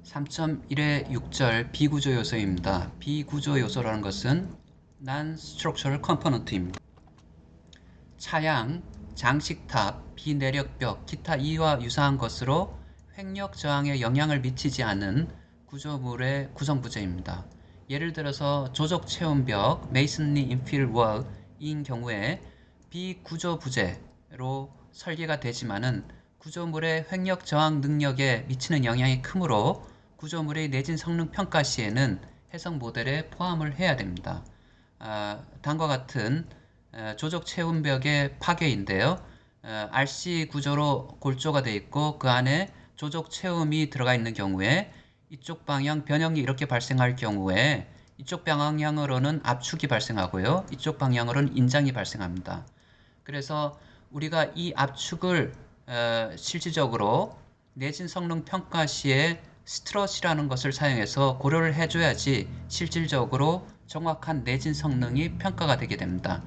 3.1의 6절 비구조 요소입니다. 비구조 요소라는 것은 Non-Structural Component입니다. 차양, 장식탑, 비내력벽, 기타 이와 유사한 것으로 횡력 저항에 영향을 미치지 않는 구조물의 구성부재입니다. 예를 들어서 조적 체운벽, 메이슨리 인필 월인 경우에 비구조 부재로 설계가 되지만은 구조물의 횡력 저항 능력에 미치는 영향이 크므로 구조물의 내진 성능 평가 시에는 해석 모델에 포함을 해야 됩니다. 다음과 같은 조적 체운벽의 파괴인데요. RC 구조로 골조가 되어 있고 그 안에 조적 체움이 들어가 있는 경우에 이쪽 방향 변형이 이렇게 발생할 경우에 이쪽 방향으로는 압축이 발생하고요. 이쪽 방향으로는 인장이 발생합니다. 그래서 우리가 이 압축을 실질적으로 내진 성능 평가 시에 스트럿이라는 것을 사용해서 고려를 해줘야지 실질적으로 정확한 내진 성능이 평가가 되게 됩니다.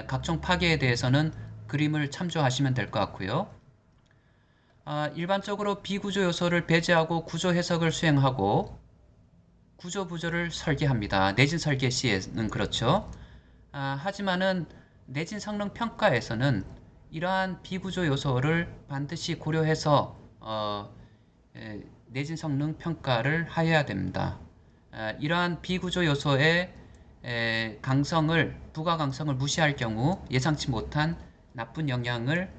각종 파괴에 대해서는 그림을 참조하시면 될 것 같고요. 일반적으로 비구조 요소를 배제하고 구조 해석을 수행하고 구조 부조를 설계합니다. 내진 설계 시에는 그렇죠. 하지만은 내진 성능 평가에서는 이러한 비구조 요소를 반드시 고려해서 내진 성능 평가를 하여야 됩니다. 이러한 비구조 요소의 강성을 부가 강성을 무시할 경우 예상치 못한 나쁜 영향을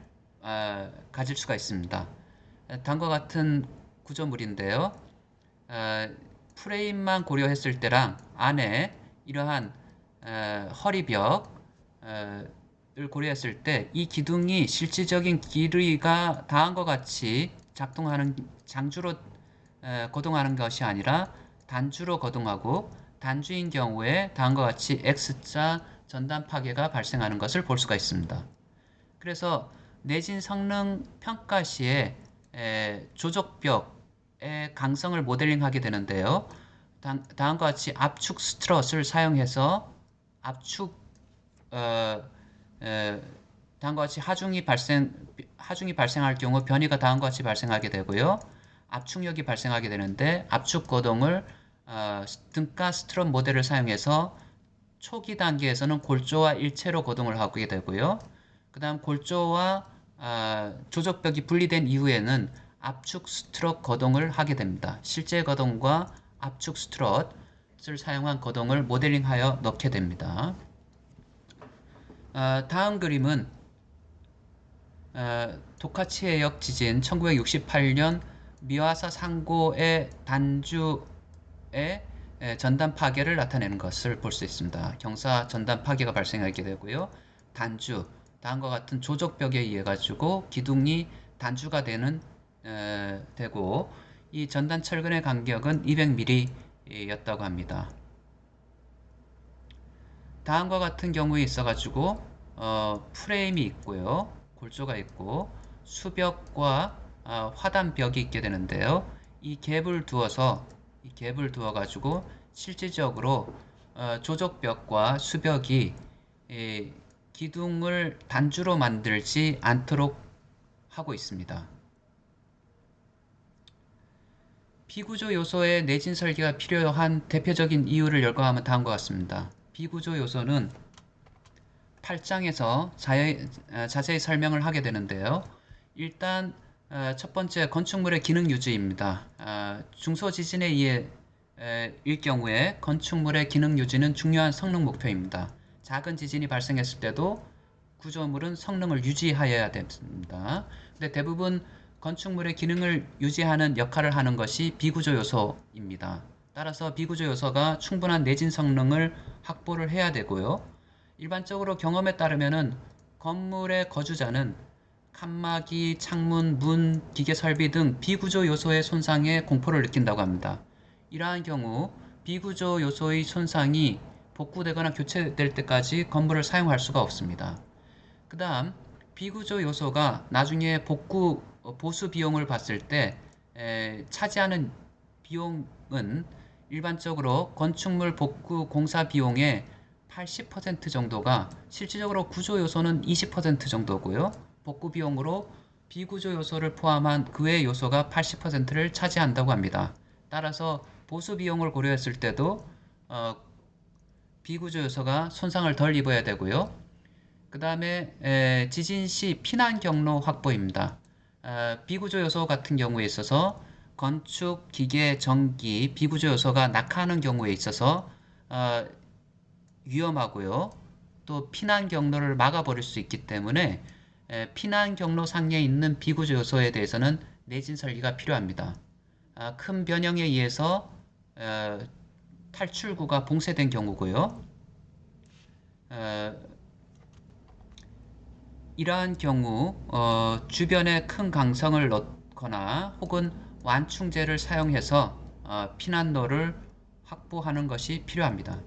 가질 수가 있습니다. 다음과 같은 구조물인데요. 프레임만 고려했을 때랑 안에 이러한 허리벽을 고려했을 때 이 기둥이 실질적인 길이가 다음과 같이 작동하는 장주로 거동하는 것이 아니라 단주로 거동하고 단주인 경우에 다음과 같이 X자 전단 파괴가 발생하는 것을 볼 수가 있습니다. 그래서 내진 성능 평가 시에 조적벽의 강성을 모델링하게 되는데요. 다음과 같이 압축 스트럿을 사용해서 압축 다음과 같이 하중이 발생할 경우 변이가 다음과 같이 발생하게 되고요. 압축력이 발생하게 되는데 압축 거동을 등가 스트럿 모델을 사용해서 초기 단계에서는 골조와 일체로 거동을 하게 되고요. 그 다음 골조와 조적벽이 분리된 이후에는 압축 스트럿 거동을 하게 됩니다. 실제 거동과 압축 스트럿을 사용한 거동을 모델링하여 넣게 됩니다. 다음 그림은 도카치해역 지진 1968년 미와사 상고의 단주의 전단 파괴를 나타내는 것을 볼 수 있습니다. 경사 전단 파괴가 발생하게 되고요. 단주, 다음과 같은 조적벽에 의해 가지고 기둥이 단주가 되고 이 전단 철근의 간격은 200mm 였다고 합니다. 다음과 같은 경우에 있어 가지고 프레임이 있고요. 골조가 있고 수벽과 화단벽이 있게 되는데요. 이 갭을 두어 가지고 실질적으로 조적벽과 수벽이 기둥을 단주로 만들지 않도록 하고 있습니다. 비구조 요소의 내진 설계가 필요한 대표적인 이유를 열거하면 다음과 같습니다. 비구조 요소는 8장에서 자세히 설명을 하게 되는데요. 일단 첫 번째 건축물의 기능 유지입니다. 중소지진에 의해 일 경우에 건축물의 기능 유지는 중요한 성능 목표입니다. 작은 지진이 발생했을 때도 구조물은 성능을 유지하여야 됩니다. 근데 대부분 건축물의 기능을 유지하는 역할을 하는 것이 비구조 요소입니다. 따라서 비구조 요소가 충분한 내진 성능을 확보를 해야 되고요. 일반적으로 경험에 따르면은 건물의 거주자는 칸막이, 창문, 문, 기계 설비 등 비구조 요소의 손상에 공포를 느낀다고 합니다. 이러한 경우 비구조 요소의 손상이 복구되거나 교체될 때까지 건물을 사용할 수가 없습니다. 그 다음 비구조 요소가 나중에 보수 비용을 봤을 때 차지하는 비용은 일반적으로 건축물 복구 공사 비용의 80% 정도가 실질적으로 구조 요소는 20% 정도고요. 복구 비용으로 비구조 요소를 포함한 그 외 요소가 80%를 차지한다고 합니다. 따라서 보수 비용을 고려했을 때도 비구조 요소가 손상을 덜 입어야 되고요. 그 다음에 지진 시 피난 경로 확보입니다. 비구조 요소 같은 경우에 있어서 건축, 기계, 전기, 비구조 요소가 낙하하는 경우에 있어서 위험하고요. 또 피난 경로를 막아버릴 수 있기 때문에 피난 경로 상에 있는 비구조 요소에 대해서는 내진 설계가 필요합니다. 큰 변형에 의해서 탈출구가 봉쇄된 경우고요. 이러한 경우 주변에 큰 강성을 넣거나 혹은 완충제를 사용해서 피난로를 확보하는 것이 필요합니다.